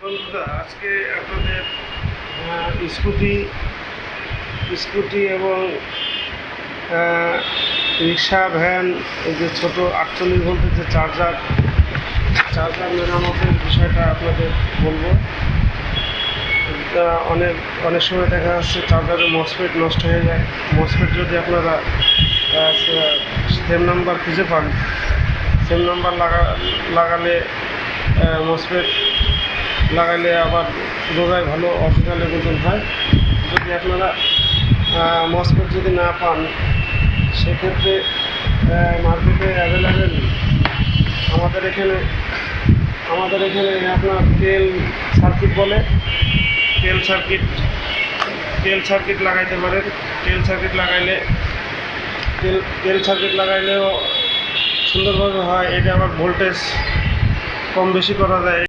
বন্ধুরা, আজকে আপনাদের স্কুটি স্কুটি এবং রিক্সা, ভ্যান, এই যে ছোটো 48 ভোল্টের যে চার্জার মেরামতের বিষয়টা আপনাদের বলবো। অনেক অনেক সময় দেখা যাচ্ছে চার্জারের মসফেট নষ্ট হয়ে যায়। মসফেট যদি আপনারা সেম নাম্বার খুঁজে পান, সেম নাম্বার লাগালে মসফেট লাগালে আবার বোঝায় ভালো অরিজিনালের মতন হয়। যদি আপনারা মসফেট যদি না পান, সেক্ষেত্রে মার্কেটে অ্যাভেলেবেল আমাদের এখানে আপনার তেল সার্কিট বলে, তেল সার্কিট লাগাইতে পারেন। তেল সার্কিট লাগাইলেও সুন্দরভাবে হয়। এটা আবার ভোল্টেজ কম বেশি করা যায়।